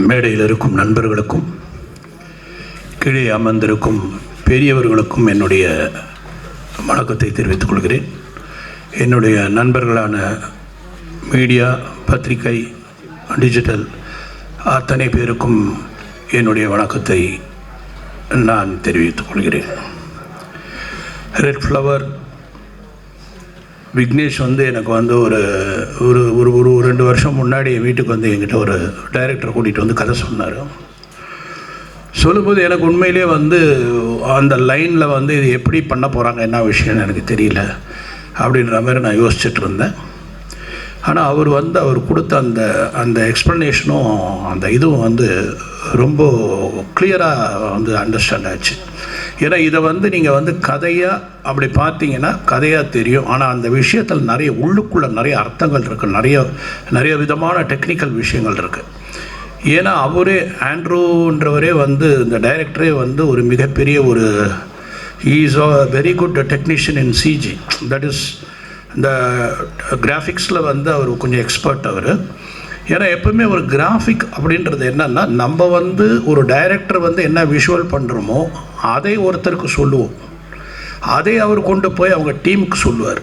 மேடையில் இருக்கும் நண்பர்களுக்கும் கீழே அமர்ந்திருக்கும் பெரியவர்களுக்கும் என்னுடைய வணக்கத்தை தெரிவித்துக் கொள்கிறேன். என்னுடைய நண்பர்களான மீடியா, பத்திரிகை, டிஜிட்டல் அத்தனை பேருக்கும் என்னுடைய வணக்கத்தை நான் தெரிவித்துக் கொள்கிறேன். ரெட் ஃப்ளவர் விக்னேஷ் எனக்கு ஒரு ஒரு ஒரு ஒரு 2 வருஷம் முன்னாடி வீட்டுக்கு என்கிட்ட ஒரு டைரக்டரை கூட்டிகிட்டு கதை சொன்னார். சொல்லும்போது எனக்கு உண்மையிலே அந்த லைனில் இது எப்படி பண்ண போகிறாங்க, என்ன விஷயம்னு எனக்கு தெரியல அப்படின்ற மாதிரி நான் யோசிச்சுட்டு இருந்தேன். ஆனால் அவர் கொடுத்த அந்த எக்ஸ்ப்ளனேஷனும் அந்த இதுவும் ரொம்ப கிளியராக அண்டர்ஸ்டாண்ட் ஆச்சு. ஏன்னா இதை நீங்கள் கதையாக அப்படி பார்த்தீங்கன்னா கதையாக தெரியும். ஆனால் அந்த விஷயத்தில் நிறைய உள்ளுக்குள்ளே நிறைய அர்த்தங்கள் இருக்குது, நிறைய விதமான டெக்னிக்கல் விஷயங்கள் இருக்குது. ஏன்னா அவரே ஆண்ட்ரூன்றவரே இந்த டைரக்டரே ஒரு மிகப்பெரிய is a very good technician in CG, that is இந்த கிராஃபிக்ஸில் அவர் கொஞ்சம் எக்ஸ்பர்ட் அவர். ஏன்னா எப்பவுமே ஒரு கிராஃபிக் அப்படின்றது என்னென்னா, நம்ம ஒரு டைரக்டர் என்ன விஷுவல் பண்ணுறோமோ அதை ஒருத்தருக்கு சொல்லுவோம், அதை அவர் கொண்டு போய் அவங்க டீமுக்கு சொல்லுவார்.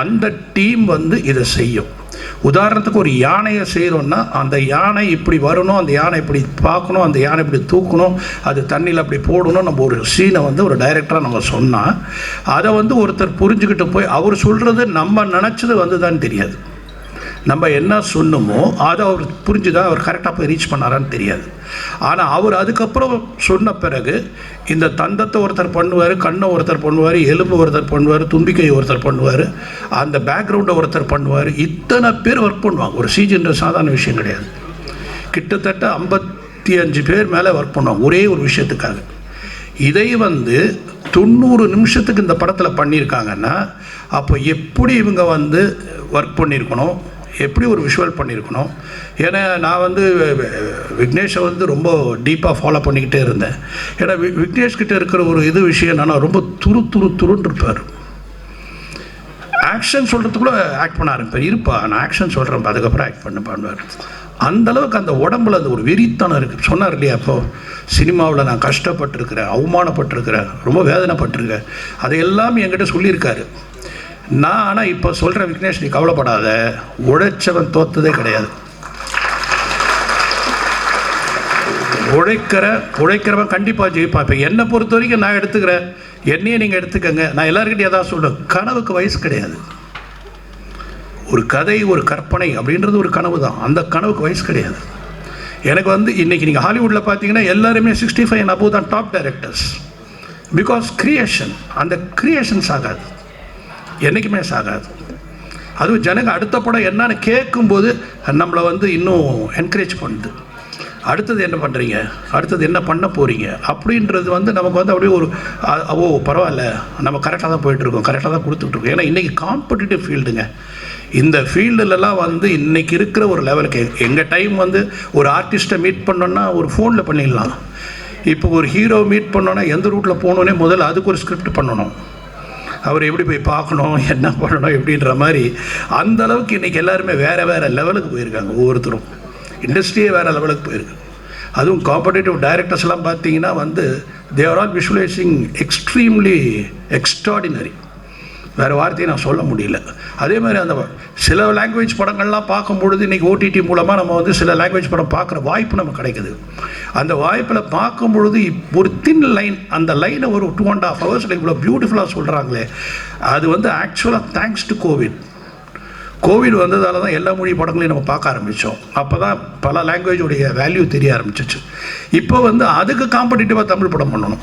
அந்த டீம் இதை செய்யும். உதாரணத்துக்கு ஒரு யானையை செய்கிறோன்னா அந்த யானை இப்படி வரணும், அந்த யானை இப்படி பார்க்கணும், அந்த யானை இப்படி தூக்கணும், அது தண்ணியில் அப்படி போடணும். நம்ம ஒரு சீனை ஒரு டைரக்டராக நம்ம சொன்னால் அதை ஒருத்தர் புரிஞ்சுக்கிட்டு போய் அவர் சொல்கிறது நம்ம நினச்சது தான் தெரியாது. நம்ம என்ன சொன்னோமோ அதை அவர் புரிஞ்சுதான், அவர் கரெக்டாக போய் ரீச் பண்ணாரான்னு தெரியாது. ஆனால் அவர் அதுக்கப்புறம் சொன்ன பிறகு இந்த தந்தத்தை ஒருத்தர் பண்ணுவார், கண்ணை ஒருத்தர் பண்ணுவார், எலும்பு ஒருத்தர் பண்ணுவார், தும்பிக்கை ஒருத்தர் பண்ணுவார், அந்த பேக்ரவுண்டை ஒருத்தர் பண்ணுவார். இத்தனை பேர் ஒர்க் பண்ணுவாங்க. ஒரு சிஜின்ற சாதாரண விஷயம் கிடையாது. கிட்டத்தட்ட 55 பேர் மேலே ஒர்க் பண்ணுவாங்க ஒரே ஒரு விஷயத்துக்காக. இதை 90 நிமிஷத்துக்கு இந்த படத்தில் பண்ணியிருக்காங்கன்னா அப்போ எப்படி இவங்க ஒர்க் பண்ணியிருக்கணும், எப்படி ஒரு விஷுவல் பண்ணியிருக்கணும். ஏன்னா நான் விக்னேஷை ரொம்ப டீப்பாக ஃபாலோ பண்ணிக்கிட்டே இருந்தேன். ஏன்னா விக்னேஷ்கிட்ட இருக்கிற ஒரு விஷயம் என்னன்னா, ரொம்ப துருன்னு இருப்பார். ஆக்ஷன் சொல்கிறதுக்குள்ள ஆக்ட் பண்ண ஆரம்பிப்பார். நான் ஆக்ஷன் சொல்கிறேன், அதுக்கப்புறம் ஆக்ட் பண்ணுவார். அந்தளவுக்கு அந்த உடம்புல ஒரு வெறித்தனம் இருக்குது. சொன்னார் இல்லையா, அப்போது சினிமாவில் நான் கஷ்டப்பட்டிருக்கிறேன், அவமானப்பட்டிருக்கிறேன், ரொம்ப வேதனைப்பட்டிருக்கேன், அதையெல்லாம் என்கிட்ட சொல்லியிருக்காரு. நான் ஆனால் இப்போ சொல்கிற விக்னேஷ், நீ கவலைப்படாத, உழைச்சவன் தோத்ததே கிடையாது. உழைக்கிறவன் கண்டிப்பாக ஜெயிப்பான். இப்போ என்னை பொறுத்த வரைக்கும் நான் எடுத்துக்கிறேன், என்னையே நீங்கள் எடுத்துக்கங்க. நான் எல்லாருக்கிட்டையும் அதான் சொல்கிறேன், கனவுக்கு வயசு கிடையாது. ஒரு கதை, ஒரு கற்பனை அப்படின்றது ஒரு கனவு தான். அந்த கனவுக்கு வயசு கிடையாது. எனக்கு இன்றைக்கி நீங்கள் ஹாலிவுட்டில் பார்த்தீங்கன்னா எல்லாருமே 65 and above தான் டாப் டைரக்டர்ஸ். பிகாஸ் கிரியேஷன், அந்த கிரியேஷன் சாகாது, என்றைக்குமே சாகாது. அதுவும் ஜனங்க அடுத்த படம் என்னன்னு கேட்கும்போது நம்மளை இன்னும் என்கரேஜ் பண்ணுது. அடுத்தது என்ன பண்ணுறீங்க, அடுத்தது என்ன பண்ண போகிறீங்க அப்படின்றது நமக்கு அப்படியே ஓ பரவாயில்ல, நம்ம கரெக்டாக தான் போயிட்டுருக்கோம், கரெக்டாக தான் கொடுத்துட்ருக்கோம். ஏன்னா இன்றைக்கி காம்படிட்டிவ் ஃபீல்டுங்க. இந்த ஃபீல்டுலலாம் இன்றைக்கி இருக்கிற ஒரு லெவலுக்கு எங்கள் டைம் ஒரு ஆர்டிஸ்ட்டை மீட் பண்ணோன்னா ஒரு ஃபோனில் பண்ணிடலாம். இப்போ ஒரு ஹீரோ மீட் பண்ணோன்னா எந்த ரூட்டில் போகணுன்னே முதல்ல அதுக்கு ஒரு ஸ்கிரிப்ட் பண்ணணும், அவர் எப்படி போய் பார்க்கணும், என்ன பண்ணணும் எப்படின்ற மாதிரி. அந்தளவுக்கு இன்றைக்கி எல்லாருமே வேறு லெவலுக்கு போயிருக்காங்க. ஒவ்வொருத்தரும் இண்டஸ்ட்ரியே வேறு லெவலுக்கு போயிருக்கு. அதுவும் காம்படிட்டிவ் டைரக்டர்ஸ்லாம் பார்த்தீங்கன்னா they are all visualising extremely extraordinary. வேறு வார்த்தையை நான் சொல்ல முடியல. அதே மாதிரி அந்த சில லாங்குவேஜ் படங்கள்லாம் பார்க்கும்பொழுது இன்றைக்கி ஓடிடி மூலமாக நம்ம சில லாங்குவேஜ் படம் பார்க்குற வாய்ப்பு நமக்கு கிடைக்குது. அந்த வாய்ப்பில் பார்க்கும்பொழுது ஒரு தின் லைன், அந்த லைனை ஒரு 2.5 hours இவ்வளோ பியூட்டிஃபுல்லாக சொல்கிறாங்களே, அது ஆக்சுவலாக தேங்க்ஸ் டு கோவிட் வந்ததால தான் எல்லா மொழி படங்களையும் நம்ம பார்க்க ஆரம்பித்தோம். அப்போ தான் பல லாங்குவேஜோடைய வேல்யூ தெரிய ஆரம்பிச்சிச்சு. இப்போ அதுக்கு காம்படிட்டிவாக தமிழ் படம் பண்ணணும்.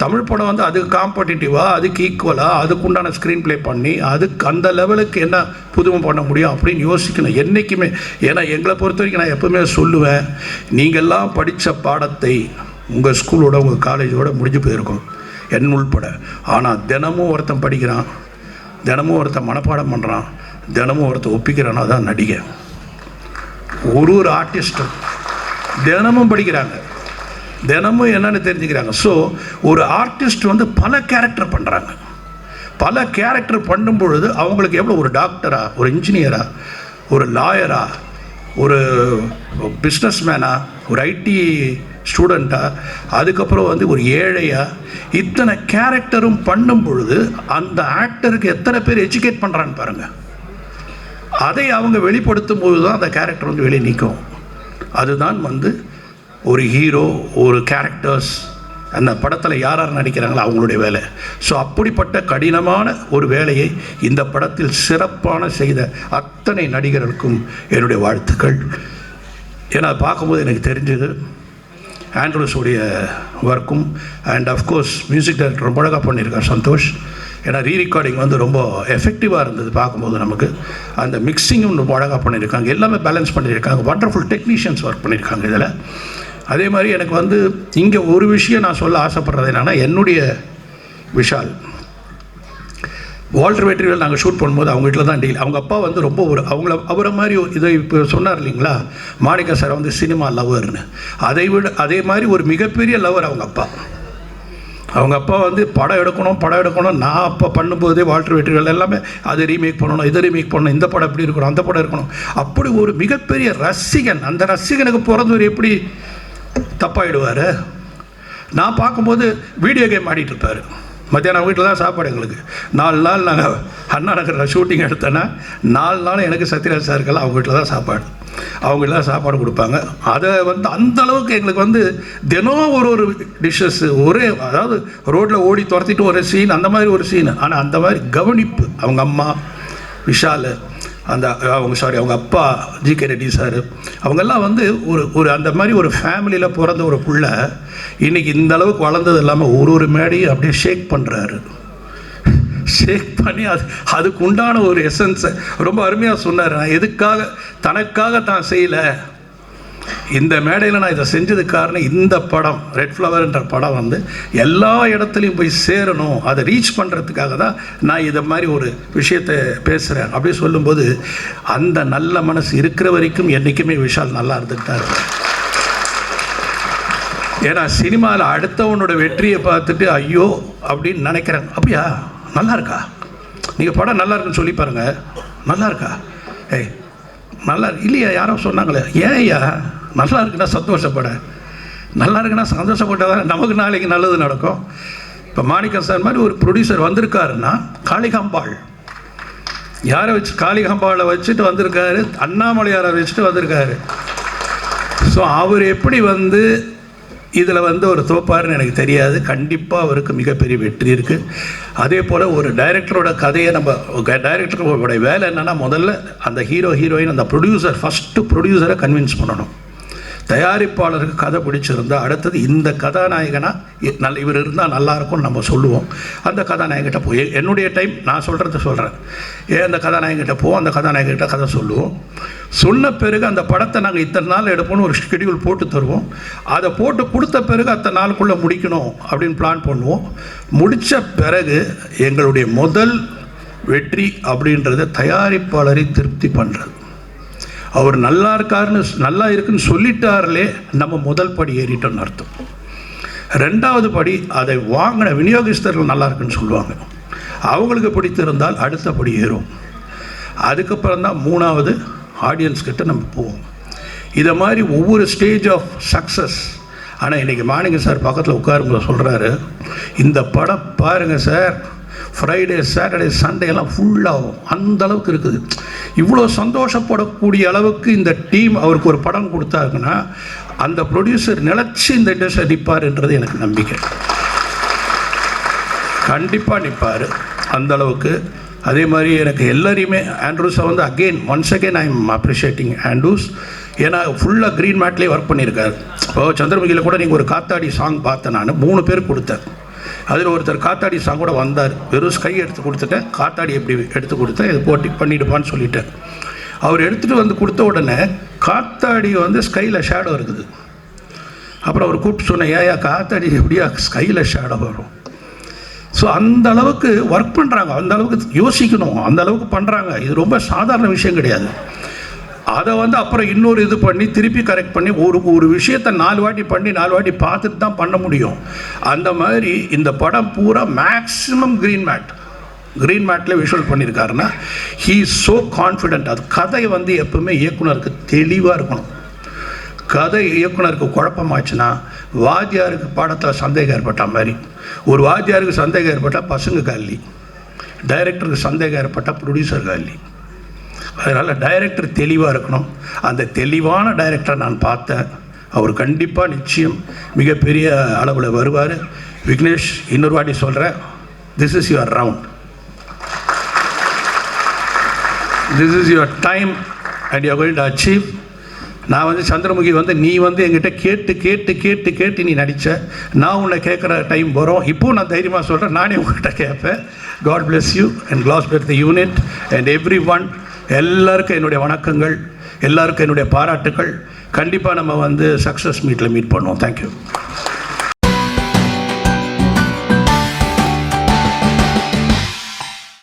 தமிழ் படம் அதுக்கு காம்படிட்டிவாக, அதுக்கு ஈக்குவலாக, அதுக்குண்டான ஸ்க்ரீன் ப்ளே பண்ணி அதுக்கு அந்த லெவலுக்கு என்ன புதுமை பண்ண முடியும் அப்படின்னு யோசிக்கணும் என்றைக்குமே. ஏன்னா எங்களை பொறுத்த வரைக்கும் நான் எப்போவுமே சொல்லுவேன், நீங்கள்லாம் படித்த பாடத்தை உங்கள் ஸ்கூலோட உங்கள் காலேஜோட முடிஞ்சு போயிருக்கும், என் உள்பட. ஆனால் தினமும் ஒருத்தன் படிக்கிறான், தினமும் ஒருத்தன் மனப்பாடம் பண்ணுறான், தினமும் ஒருத்தன் ஒப்பிக்கிறான்னா தான் நடிகை. ஒரு ஆர்டிஸ்ட்டும் தினமும் படிக்கிறாங்க, தினமும் என்னென்னு தெரிஞ்சுக்கிறாங்க. ஸோ ஒரு ஆர்டிஸ்ட் பல கேரக்டர் பண்ணுறாங்க. பல கேரக்டர் பண்ணும் பொழுது அவங்களுக்கு எவ்வளோ, ஒரு டாக்டரா, ஒரு இன்ஜினியரா, ஒரு லாயரா, ஒரு பிஸ்னஸ் மேனா, ஒரு ஐடி ஸ்டூடெண்ட்டா, அதுக்கப்புறம் வந்து ஒரு ஏழையா, இத்தனை கேரக்டரும் பண்ணும் பொழுது அந்த ஆக்டருக்கு எத்தனை பேர் எஜுகேட் பண்ணுறான்னு பாருங்கள். அதை அவங்க வெளிப்படுத்தும் போது தான் அந்த கேரக்டர் வந்து வெளியே நிற்கும். அதுதான் வந்து ஒரு ஹீரோ, ஒரு கேரக்டர்ஸ் அந்த படத்தில் யார் யார் நடிக்கிறாங்களோ அவங்களுடைய வேலை. ஸோ அப்படிப்பட்ட கடினமான ஒரு வேலையை இந்த படத்தில் சிறப்பான செய்த அத்தனை நடிகர்களுக்கும் என்னுடைய வாழ்த்துக்கள். ஏன்னா பார்க்கும்போது எனக்கு தெரிஞ்சது ஆண்ட்ரூஸுடைய ஒர்க்கும் அண்ட் அஃப்கோர்ஸ் மியூசிக் டைரக்டர் ரொம்ப அழகாக பண்ணியிருக்கார் சந்தோஷ். ஏன்னா ரீரெக்கார்டிங் வந்து ரொம்ப எஃபெக்டிவாக இருந்தது பார்க்கும்போது. நமக்கு அந்த மிக்சிங்கும் ரொம்ப அழகாக பண்ணியிருக்காங்க, எல்லாமே பேலன்ஸ் பண்ணியிருக்காங்க. வண்டர்ஃபுல் டெக்னீஷியன்ஸ் ஒர்க் பண்ணியிருக்காங்க இதில். அதே மாதிரி எனக்கு வந்து இங்கே ஒரு விஷயம் நான் சொல்ல ஆசைப்படுறது என்னென்னா, என்னுடைய விஷால் வால்டர் வெற்றிவேல் நாங்கள் ஷூட் பண்ணும்போது அவங்க வீட்டில் தான் டீல். அவங்க அப்பா வந்து ரொம்ப அவரை மாதிரி இதை இப்போ சொன்னார் இல்லைங்களா, மாணிக்க சார் வந்து சினிமா லவர்னு, அதே மாதிரி ஒரு மிகப்பெரிய லவர் அவங்க அப்பா. அவங்க அப்பா வந்து படம் எடுக்கணும். நான் அப்போ பண்ணும்போதே வால்டர் வெற்றிவேல் எல்லாமே அதை ரீமேக் பண்ணணும், இதை ரீமேக் பண்ணணும், இந்த படம் எப்படி இருக்கணும், அந்த படம் இருக்கணும். அப்படி ஒரு மிகப்பெரிய ரசிகன். அந்த ரசிகனுக்கு பிறந்தவர் எப்படி தப்பாயிடுவார்? நான் பார்க்கும்போது வீடியோ கேம் ஆடிட்டு இருப்பார். மத்தியானம் வீட்டில் தான் சாப்பாடு எங்களுக்கு. 4 நாள் நாங்கள் அண்ணா நகரில் ஷூட்டிங் எடுத்தோன்னா 4 நாள் எனக்கு சத்யராஜ் சாருக்கெல்லாம் அவங்க வீட்டில் தான் சாப்பாடு. அவங்க வீட்டில் தான் சாப்பாடு கொடுப்பாங்க. அதை வந்து அந்த அளவுக்கு எங்களுக்கு வந்து தினம் ஒரு டிஷ்ஷஸ், அதாவது ரோட்டில் ஓடி துரத்திட்டு ஒரு சீன், அந்த மாதிரி ஒரு சீன். ஆனால் அந்த மாதிரி கவனிப்பு அவங்க அம்மா விஷால், அவங்க அப்பா ஜி.கே. ரெட்டி சார், அவங்கெல்லாம் வந்து ஒரு அந்த மாதிரி ஒரு ஃபேமிலியில் பிறந்த ஒரு புள்ள இன்றைக்கி இந்த அளவுக்கு வளர்ந்தது இல்லாமல் ஒரு மேடையை அப்படியே ஷேக் பண்ணுறாரு. ஷேக் பண்ணி அதுக்கு உண்டான ஒரு எசன்ஸை ரொம்ப அருமையாக சொன்னார். நான் தனக்காக தான் செய்யலை, இந்த மேடையில் நான் இதை செஞ்சதுக்கு காரணம் இந்த படம் ரெட் ஃப்ளவர்ன்ற படம் வந்து எல்லா இடத்துலையும் போய் சேரணும், அதை ரீச் பண்ணுறதுக்காக தான் நான் இதை மாதிரி ஒரு விஷயத்தை பேசுகிறேன் அப்படி சொல்லும்போது அந்த நல்ல மனசு இருக்கிற வரைக்கும் என்றைக்குமே விஷால் நல்லா இருந்துக்கிட்டார். ஏன்னா சினிமாவில் அடுத்தவனோட வெற்றியை பார்த்துட்டு ஐயோ அப்படின்னு நினைக்கிறேன். அப்படியா, நல்லா இருக்கா, நீங்கள் படம் நல்லா இருக்குன்னு சொல்லி பாருங்கள், நல்லா இருக்கா, ஏய் நல்லா இல்லையா, யாரோ சொன்னாங்களே, ஏன் ஐயா நல்லா இருக்குன்னா சந்தோஷப்பட, நல்லா இருக்குன்னா சந்தோஷப்பட்டால் தான் நமக்கு நாளைக்கு நல்லது நடக்கும். இப்போ மாணிக்கம் சார் மாதிரி ஒரு ப்ரொடியூசர் வந்திருக்காருன்னா காளிகாம்பாள் யாரை வச்சு, காளிகாம்பாளை வச்சுட்டு வந்திருக்காரு, அண்ணாமலையாரை வச்சுட்டு வந்திருக்காரு. ஸோ அவர் எப்படி வந்து இதில் வந்து ஒரு தோப்பாருன்னு எனக்கு தெரியாது. கண்டிப்பாக அவருக்கு மிகப்பெரிய வெற்றி இருக்குது. அதே போல் ஒரு டைரக்டரோட கதையை டைரக்டரோட வேலை என்னென்னா, முதல்ல அந்த ஹீரோயின் அந்த ஃபஸ்ட்டு ப்ரொடியூசரை கன்வின்ஸ் பண்ணணும். தயாரிப்பாளருக்கு கதை பிடிச்சிருந்தா அடுத்தது இந்த கதாநாயகனாக இவர் இருந்தால் நல்லாயிருக்கும்னு நம்ம சொல்லுவோம். அந்த கதாநாயகிட்ட போய் என்னுடைய டைம் நான் சொல்கிறேன், அந்த கதாநாயகிட்ட போவோம், அந்த கதாநாயகிட்ட கதை சொல்லுவோம். சொன்ன பிறகு அந்த படத்தை நாங்கள் இத்தனை நாள் எடுப்போம்னு ஒரு ஷெட்யூல் போட்டு தருவோம். அதை போட்டு கொடுத்த பிறகு அத்தனை நாளுக்குள்ளே முடிக்கணும் அப்படின்னு பிளான் பண்ணுவோம். முடித்த பிறகு எங்களுடைய முதல் வெற்றி அப்படின்றத தயாரிப்பாளரை திருப்தி பண்ணுறது. அவர் நல்லா இருக்குன்னு சொல்லிட்டார்களே, நம்ம முதல் படி ஏறிட்டோன்னு அர்த்தம். 2வது படி அதை வாங்கின விநியோகஸ்தர்கள் நல்லா இருக்குன்னு சொல்லுவாங்க, அவங்களுக்கு பிடித்திருந்தால் அடுத்த படி ஏறும். அதுக்கப்புறம் தான் 3வது ஆடியன்ஸ் கிட்ட நம்ம போவோம். இதை மாதிரி ஒவ்வொரு ஸ்டேஜ் ஆஃப் சக்ஸஸ். ஆனால் இன்றைக்கி மாணிக்க சார் பக்கத்தில் உட்காருங்க சொல்கிறாரு, இந்த படம் பாருங்கள் சார், ஃப்ரைடே சாட்டர்டே சண்டே எல்லாம் ஃபுல்லாகும், அந்த அளவுக்கு இருக்குது. இவ்வளோ சந்தோஷப்படக்கூடிய அளவுக்கு இந்த டீம் அவருக்கு ஒரு படம் கொடுத்தாருன்னா அந்த ப்ரொடியூசர் நிலச்சி இந்த இண்டஸ்ட்ரியில் நிற்பார்ன்றது எனக்கு நம்பிக்கை. கண்டிப்பாக நிற்பார் அந்த அளவுக்கு. அதே மாதிரி எனக்கு எல்லாரையுமே ஆண்ட்ரூஸை வந்து once again I am appreciating Andrews. ஏன்னா ஃபுல்லாக க்ரீன் மேட்லேயே ஒர்க் பண்ணியிருக்காரு. இப்போ சந்திரமுகியில் கூட நீங்கள் ஒரு காத்தாடி சாங் பார்த்தேன், நான் 3 பேர் கொடுத்தேன். அதில் ஒருத்தர் காத்தாடி சாங் கூட வந்தார், வெறும் ஸ்கை எடுத்து கொடுத்துட்டேன், காத்தாடி எப்படி எடுத்து கொடுத்தேன், இது போட்டி பண்ணிவிடுப்பான்னு சொல்லிட்டேன். அவர் எடுத்துகிட்டு வந்து கொடுத்த உடனே காத்தாடி வந்து ஸ்கையில் ஷேடோ இருக்குது. அப்புறம் அவர் கூப்பிட்டு சொன்னேன், ஏயா காத்தாடி எப்படியா ஸ்கையில் ஷேடோ வரும்? ஸோ அந்த அளவுக்கு ஒர்க் பண்ணுறாங்க, அந்த அளவுக்கு யோசிக்கணும், அந்த அளவுக்கு பண்ணுறாங்க. இது ரொம்ப சாதாரண விஷயம் கிடையாது. அதை வந்து அப்புறம் இன்னொரு இது பண்ணி திருப்பி கரெக்ட் பண்ணி ஒரு விஷயத்தை 4 வாட்டி பண்ணி 4 வாட்டி பார்த்துட்டு தான் பண்ண முடியும். அந்த மாதிரி இந்த படம் பூரா மேக்ஸிமம் க்ரீன் மேட் க்ரீன் மேட்டில் விஷுவல் பண்ணியிருக்காருன்னா ஹீ இஸ் ஸோ கான்ஃபிடென்ட். அது கதை வந்து எப்பவுமே இயக்குனருக்கு தெளிவாக இருக்கணும். கதை இயக்குனருக்கு குழப்பமாச்சுன்னா வாத்தியாருக்கு பாடத்தில் சந்தேகம் ஏற்பட்ட மாதிரி, ஒரு வாத்தியாருக்கு சந்தேகம் ஏற்பட்டால் பசங்க காலி, டைரக்டருக்கு சந்தேகம் ஏற்பட்டால் ப்ரொடியூசர் காலி. அதனால் டைரக்டர் தெளிவாக இருக்கணும். அந்த தெளிவான டைரக்டரை நான் பார்த்தேன். அவர் கண்டிப்பாக நிச்சயம் மிகப்பெரிய அளவில் வருவார். விக்னேஷ், இன்னொரு வாட்டி சொல்கிறேன், this is your round, this is your time and you are going to achieve. நான் வந்து சந்திரமுகி வந்து நீ வந்து என்கிட்ட கேட்டு கேட்டு கேட்டு கேட்டு நீ நடித்த, நான் உன்னை கேட்குற டைம் வரும். இப்போது நான் தைரியமாக சொல்கிறேன், நானே உங்கள்கிட்ட கேட்பேன். காட் பிளஸ் யூ அண்ட் கிளாஸ்பேட் the unit and everyone. எல்லாருக்கும் என்னுடைய வணக்கங்கள், எல்லாருக்கும் என்னுடைய பாராட்டுக்கள். கண்டிப்பாக நம்ம வந்து சக்ஸஸ் மீட்டில் மீட் பண்ணுவோம். தேங்க்யூ.